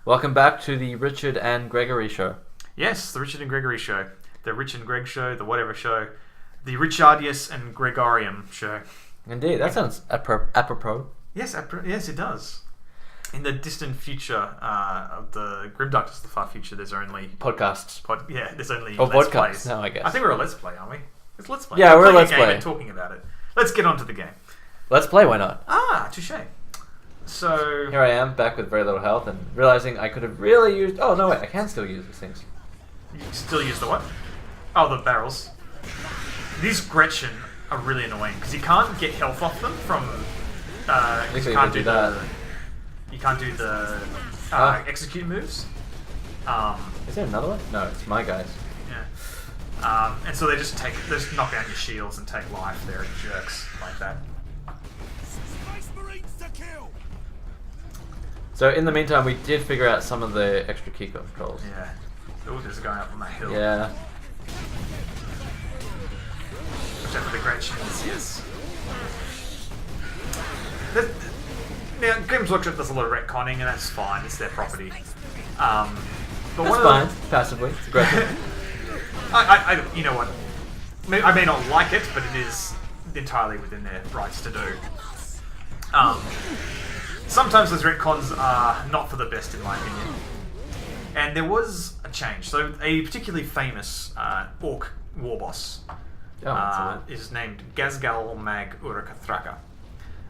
Welcome back to the Richard and Gregory Show. Yes, the Richard and Gregory Show. The Rich and Greg Show, the whatever show. The Richardius and Gregorium Show. Indeed, that sounds apropos. Yes, yes, it does. In the distant future of the Grimdarkness of the far future, there's only... Podcasts. There's only Or Let's podcasts Plays. now, I guess. I think we're a Let's Play, aren't we? It's Let's Play. Yeah, we're a playing Let's game Play. and talking about it. Let's get on to the game. Let's play, why not? Ah, touche. So... Here I am, back with very little health, and realizing I could have really used... Oh, no, wait, I can still use these things. You still use the what? Oh, the barrels. These Gretchen are really annoying because you can't get health off them from. If You you can't do do that. You can't do the execute moves. Is there another one? No, it's my guys. Yeah. And so they just knock down your shields and take life. They're jerks like that. So in the meantime, we did figure out some of the extra key controls. Yeah. Oh, there's a guy up on that hill. Yeah. Watch out for the Gretchens, yes. Now, Games Workshop does a lot of retconning, and that's fine. It's their property. But That's fine, passively. Aggressive. you know what? I may not like it, but it is entirely within their rights to do. Sometimes those retcons are not for the best, in my opinion. And there was a change. So a particularly famous orc war boss is named Gazgal Mag Urakathraka,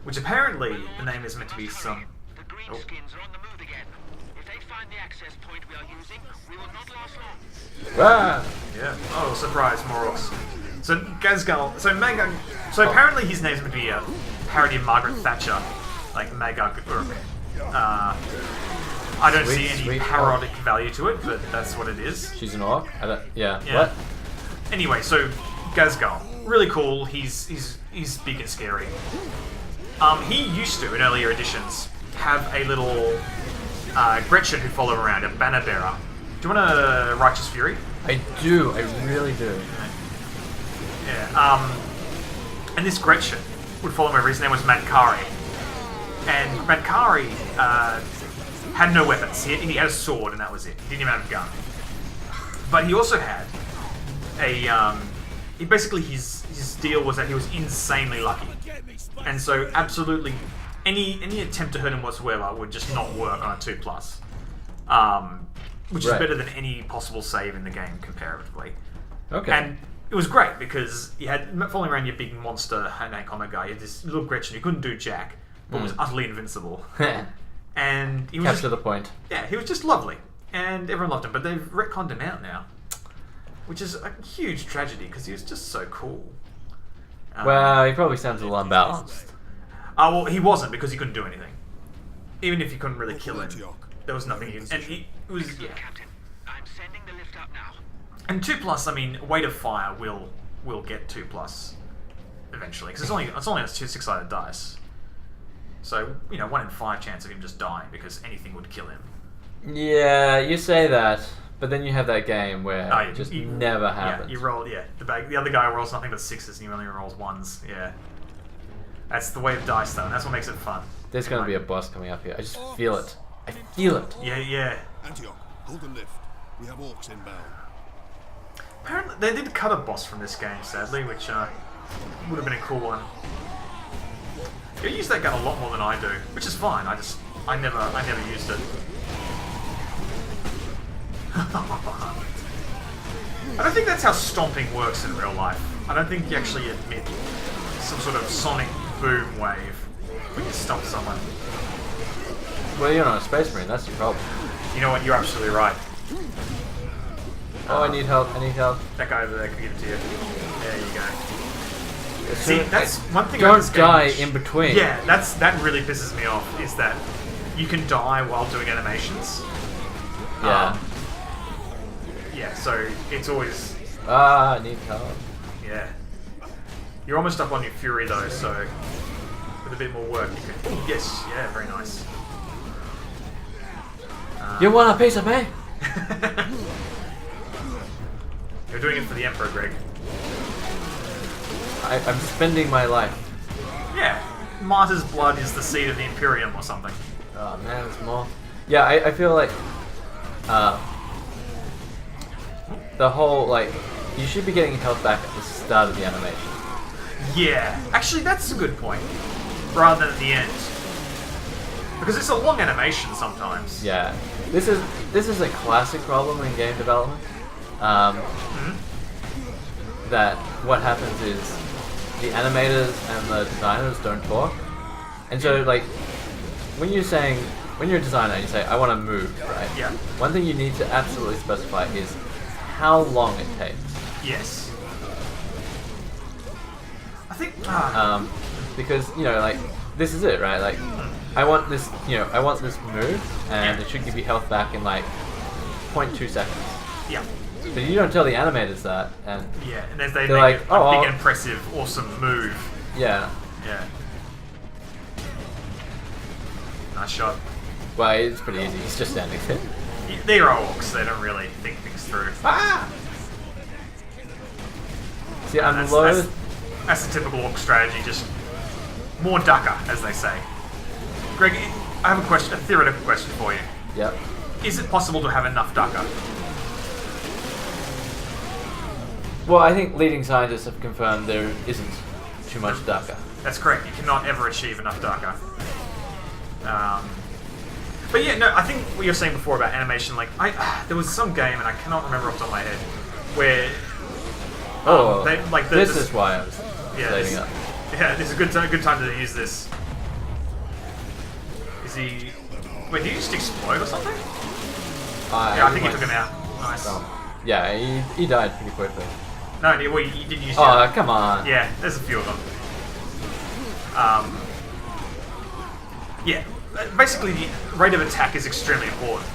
which apparently the name is meant to be some... The greenskins are on the move again. If they find the access point we are using, we will not last long. Ah! Yeah. Oh, surprise, more orcs. So Gazgal... So apparently his name's meant to be a parody of Margaret Thatcher, like Magog Urk. I don't see any parodic value to it, but that's what it is. She's an orc? Yeah. Yeah. Anyway, so Gazgal, really cool. He's big and scary. He used to, in earlier editions, have a little Gretchen who followed him around, a banner bearer. Do you want a Righteous Fury? I do. I really do. Yeah. And this Gretchen would follow him over. His name was Mankari. And Mankari had no weapons. He had a sword, and that was it. He didn't even have a gun. But he also had a... basically, his deal was that he was insanely lucky. And so, absolutely, any attempt to hurt him whatsoever would just not work on a 2+. Which is better than any possible save in the game, comparatively. Okay. And it was great, because you had, following around your big monster Hanai Combat guy, you had this little Gretchen who couldn't do jack, but was utterly invincible. And he was Capture the point. Yeah, he was just lovely. And everyone loved him, but they've retconned him out now. Which is a huge tragedy, because he was just so cool. Well, he probably sounds a little unbalanced. Well, he wasn't, because he couldn't do anything. Even if you couldn't really kill him, there was nothing. And it was, yeah. Captain, I'm sending the lift up now. And 2+, I mean, Weight of Fire will get 2+ eventually, because it's only a 6-sided dice. So, 1 in 5 chance of him just dying, because anything would kill him. Yeah, you say that, but then you have that game where it just never happens. Yeah, you roll, the other guy rolls nothing but 6s, and he only rolls 1s, yeah. That's the way of dice, though, and that's what makes it fun. There's going to be a boss coming up here. I just feel it. I feel it. Yeah. Antioch, hold the lift. We have orcs inbound. Apparently, they did cut a boss from this game, sadly, which would have been a cool one. You use that gun a lot more than I do, which is fine. I never used it. I don't think that's how stomping works in real life. I don't think you actually admit some sort of sonic boom wave when you stomp someone. Well, you're not a space marine, that's your problem. You know what? You're absolutely right. Oh, I need help, That guy over there can give it to you. There you go. As See, soon- that's one thing about this Don't game die which- in between. Yeah, that really pisses me off, is that you can die while doing animations. Yeah. Yeah, so it's always... I need help. Yeah. You're almost up on your fury, though, so with a bit more work you can... Ooh, yes, yeah, very nice. You want a piece of me? You're doing it for the Emperor, Greg. I'm spending my life. Yeah. Martyr's blood is the seed of the Imperium or something. Oh man, it's more. Yeah, I feel like the whole, like, you should be getting health back at the start of the animation. Yeah, actually, that's a good point. Rather than at the end, because it's a long animation sometimes. Yeah, this is a classic problem in game development. That what happens is the animators and the designers don't talk, and so like when you're a designer and you say I want to move, right? Yeah. One thing you need to absolutely specify is how long it takes. Yes. I think. Because like this is it, right? Like I want this move, and it should give you health back in like 0.2 seconds. Yeah. But you don't tell the animators that, and Yeah, and as they they're make like, a big, impressive, awesome move. yeah. Yeah. Nice shot. Well, it's pretty easy. He's just standing there. Yeah, they're orcs. They don't really think things through. Ah! See, I'm That's- loath. That's the typical orc strategy. Just more ducker, as they say. Greg, I have a theoretical question for you. Yep. Is it possible to have enough ducker? Well, I think leading scientists have confirmed there isn't too much DACA. That's correct. You cannot ever achieve enough ducker. But yeah, no, I think what you were saying before about animation, like there was some game, and I cannot remember off the top of my head, where this is why I was leading up. Yeah, this is a good time to use this. Is he? Wait, did he just explode or something? Yeah, I think he took him out. Nice. Yeah, he died pretty quickly. No, he didn't use. Oh, come on. Yeah, there's a few of them. Yeah, basically the rate of attack is extremely important,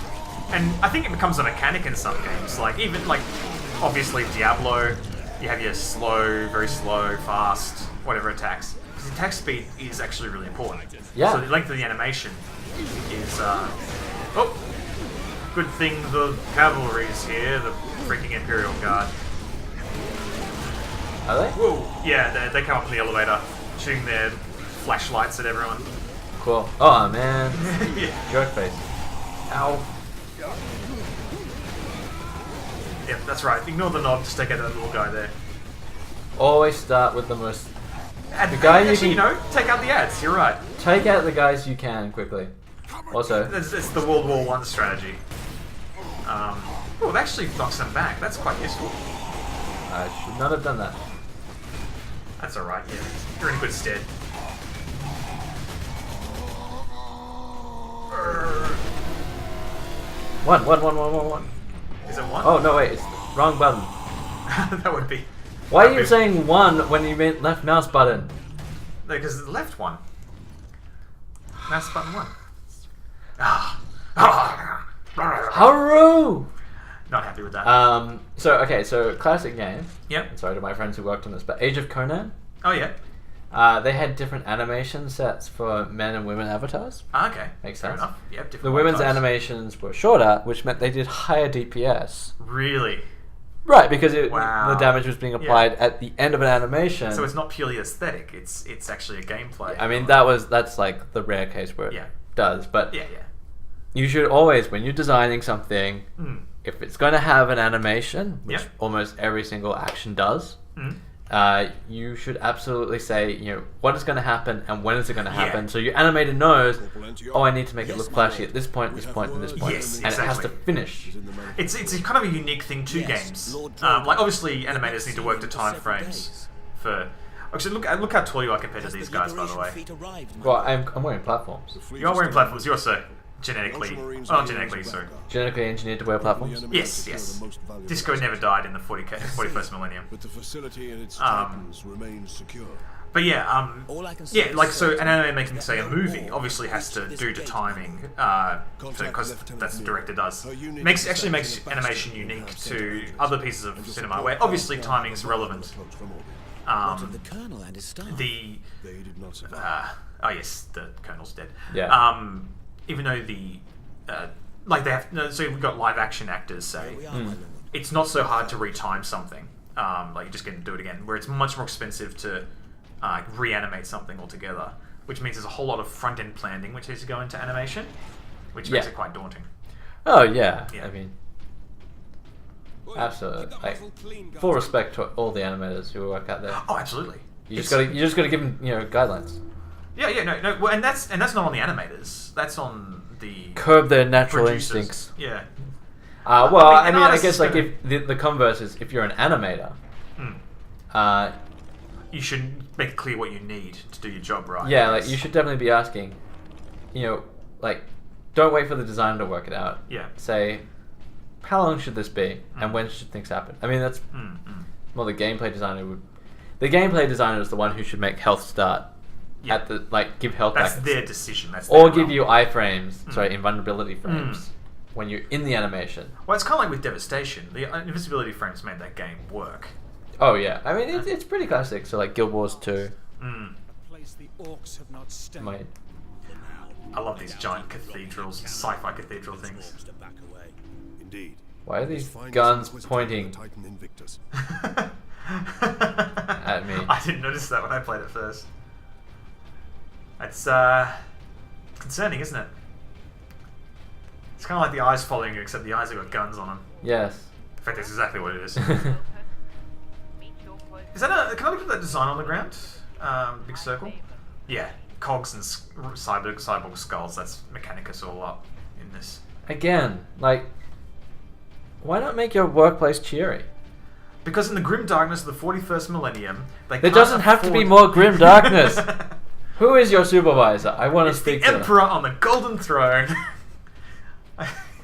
and I think it becomes a mechanic in some games. Like even like obviously Diablo, you have your slow, very slow, fast, whatever attacks. Because the attack speed is actually really important. Yeah. So the length of the animation is. Oh, good thing the cavalry's here. The freaking Imperial Guard. Are they? Whoa! Yeah, they come up in the elevator, shooting their flashlights at everyone. Cool. Oh man. Yeah. Jerk face. Ow. Yep, that's right. Ignore the knob, just take out that little guy there. Always start with the most. And The guy actually, you can- take out the ads. You're right. Take out the guys you can quickly. Also, It's the World War I strategy. Oh, it actually knocks them back. That's quite useful. I should not have done that. That's alright, yeah. You're in good stead. One. Is it one? Oh no, wait, it's wrong button. That would be... Why are that'd you be- saying one when you meant left mouse button? No, because the left one. Mouse button one. Ah. Haru! Not happy with that. So classic game. Yep. Sorry to my friends who worked on this, but Age of Conan. Oh, yeah. They had different animation sets for men and women avatars. Ah, okay. Makes Fair sense. enough. Yep, different The women's types. animations were shorter, which meant they did higher DPS. Really? Right, because Wow. the damage was being applied at the end of an animation. So it's not purely aesthetic, it's actually a gameplay. I mean, that's like the rare case where it does, but Yeah. you should always, when you're designing something, Mm. if it's going to have an animation, which Yep. almost every single action does, Mm. you should absolutely say, what is going to happen and when is it going to happen, Yeah. so your animator knows, I need to make it look flashy at this point, this point, and this point, Yes, and it has to exactly. finish. It's a kind of a unique thing to games. Like obviously animators need to work to time frames for. Actually, look how tall you are compared to these guys, by the way. Well, I'm wearing platforms. You are wearing platforms. You're so genetically, not genetically, sorry. Genetically engineered to wear platforms. Yes. Disco never died in the 41st millennium. But the facility and its Um, titans remain secure. But yeah, like so, an anime making say a movie obviously has to do to timing, because that's what the director does. Makes animation unique to other pieces of cinema where obviously timing is relevant. The Colonel and his staff. The They did not survive. oh yes, the Colonel's dead. Yeah. Even though the like they have so we've got live action actors say it's not so hard to retime something. Like you're just going to do it again, where it's much more expensive to reanimate something altogether, which means there's a whole lot of front end planning which has to go into animation, which makes Yeah. it quite daunting. Oh yeah. Yeah. I mean, absolutely. Like, full respect to all the animators who work out there. Oh, absolutely. You just gotta give them, guidelines. Yeah, no. Well, and that's not on the animators. That's on the Curb their natural producers. instincts. Yeah. Well, I mean, an I artist guess is like gonna- if the converse is if you're an animator, You should make it clear what you need to do your job right. yeah, like you should definitely be asking, like, don't wait for the designer to work it out. Yeah. Say, how long should this be, and when should things happen? I mean, that's well, the gameplay designer would. The gameplay designer is the one who should make health start Yeah. at the give health That's back, their decision. That's or their give realm. you iframes, sorry, invulnerability frames when you're in the animation. Well, it's kind of like with Devastation. The invisibility frames made that game work. Oh yeah, I mean it's pretty classic. So like Guild Wars 2, Place the orcs have not stayed. my I love these giant cathedrals, sci-fi cathedral things. To back away. Indeed. why are As these fine as guns Inquisitor pointing the Titan Invictus. at me? I didn't notice that when I played it first. It's concerning, isn't it? It's kind of like the eyes following you, except the eyes have got guns on them. Yes. In fact, that's exactly what it is. Is that a? Can I look at that design on the ground? Big circle. Yeah, cogs and cyborg skulls. That's Mechanicus all up in this. Again, like, why not make your workplace cheery? Because in the grim darkness of the 41st millennium, they There can't doesn't have to be afford- more grim darkness. Who is your supervisor? I want to It's the speak to them. emperor on the golden throne.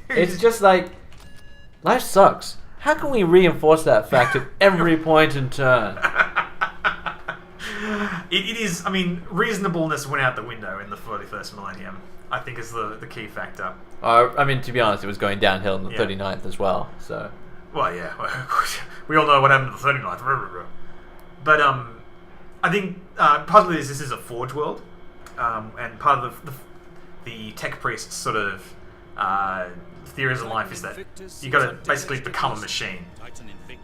It's just like, life sucks. How can we reinforce that fact at every point and turn? It is. I mean, reasonableness went out the window in the 41st millennium. I think is the key factor. I mean, to be honest, it was going downhill in the Yeah. 39th as well. So Well, yeah, we all know what happened to the 39th. But I think part of this is a Forge world, and part of the tech priest's sort of theories in life is that you got to basically become a machine,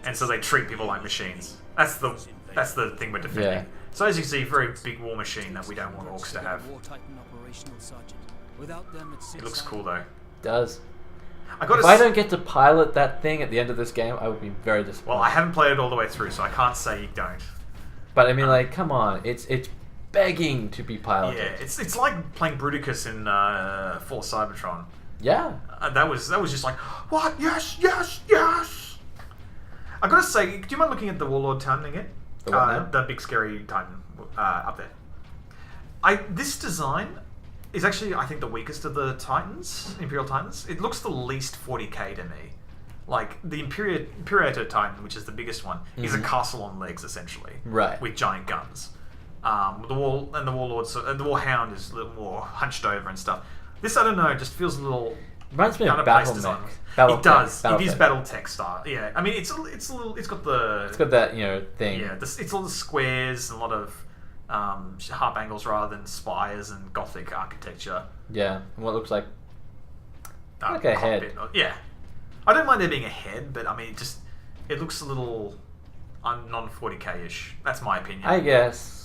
and so they treat people like machines. That's the thing we're defending. Yeah. So as you see, very big war machine that we don't want orcs to have. War Titan operational sergeant. Without them, It looks cool though. does. I got If I don't get to pilot that thing at the end of this game, I would be very disappointed. Well, I haven't played it all the way through, so I can't say you don't. But I mean, like, come on, it's begging to be piloted. Yeah, it's like playing Bruticus in Fall Cybertron. Yeah. That was just like, what? Yes, yes, yes. I gotta say, do you mind looking at the Warlord Titan again? The what now? The big scary Titan up there. This design is actually, I think, the weakest of the Titans, Imperial Titans. It looks the least 40k to me. Like the Imperator Titan, which is the biggest one, is a castle on legs essentially, Right. with giant guns. The Warlord, the Warhound is a little more hunched over and stuff. This, I don't know, just feels a little Reminds me of out of place Battlemech. design. Battletech. It does. It is Battletech. BattleTech style. Yeah, I mean, it's a little. It's got the. It's got that, thing. Yeah, it's all the squares and a lot of harp angles rather than spires and Gothic architecture. Yeah. And what looks like Like a head. cockpit. Yeah, I don't mind there being a head, but I mean, it looks a little non 40k ish. That's my opinion. I guess.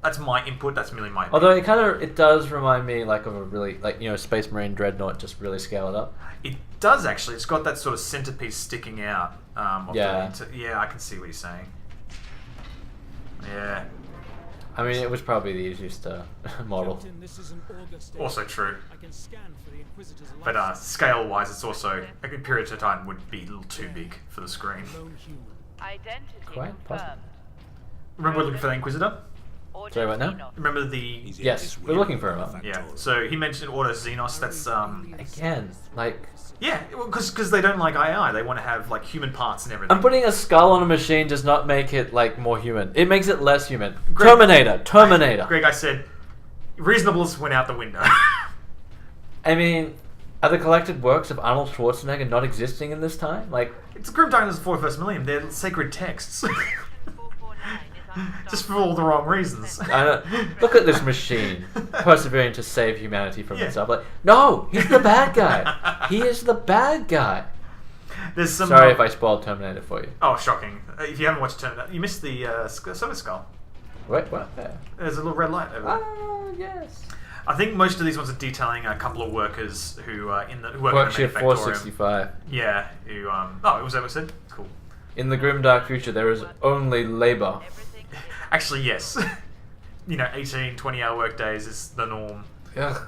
That's my input. That's merely my opinion. Although it does remind me like of a really Space Marine Dreadnought, just really scaled up. It does actually. It's got that sort of centerpiece sticking out. Yeah. Yeah, I can see what you're saying. Yeah. I mean, it was probably the easiest model. Captain, this is an August day. Also true. I can scan for the Inquisitor's But life scale-wise, it's also a Imperial Titan would be a little too big for the screen. lone human. Identity Quite possible. confirmed. Remember we're looking for the Inquisitor? Sorry, what now? Xenos. Remember the Yes, we're looking for him. yeah. So he mentioned Auto Xenos. That's Again, like yeah, because they don't like AI. They want to have like human parts and everything. I'm putting a skull on a machine does not make it like more human. It makes it less human. Greg- Terminator. Greg, I said reasonableness went out the window. I mean, are the collected works of Arnold Schwarzenegger not existing in this time? Like, It's Grim Darkness of the 41st Millennium. They're sacred texts. 449 is under Just for all the wrong reasons. I don't, look at this machine persevering to save humanity from Yeah. itself. Like, no, he's the bad guy. He is the bad guy. There's some. Sorry if I spoiled Terminator for you. Oh, shocking! If you haven't watched Terminator, you missed the Silver Skull. Wait, what? There. There's a little red light over there. Ah, yes. I think most of these ones are detailing a couple of workers who work in Work the shift manufactorium. 465. Yeah, who oh, was that what it said? Cool. In the grim dark future, there is only labor. Everything is Actually, yes. 18, 20-hour work days is the norm. Ugh,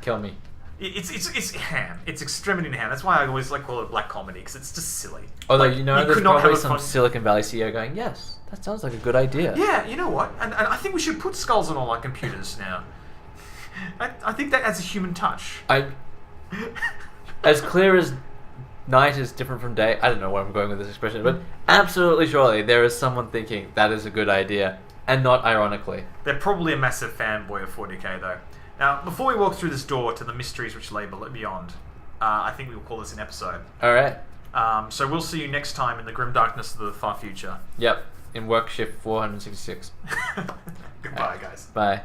kill me. It's ham. It's extremity in ham. That's why I always call it black comedy, because it's just silly. Although Like, there's could not probably have a some fun- Silicon Valley CEO going, yes, that sounds like a good idea. Yeah, you know what? And I think we should put skulls on all our computers now. I think that adds a human touch. As clear as night is different from day. I don't know where I'm going with this expression, but absolutely surely there is someone thinking that is a good idea, and not ironically. They're probably a massive fanboy of 40k, though. Now, before we walk through this door to the mysteries which lay beyond, I think we will call this an episode. All right. So we'll see you next time in the grim darkness of the far future. Yep. In work shift 466. Goodbye, guys. Bye.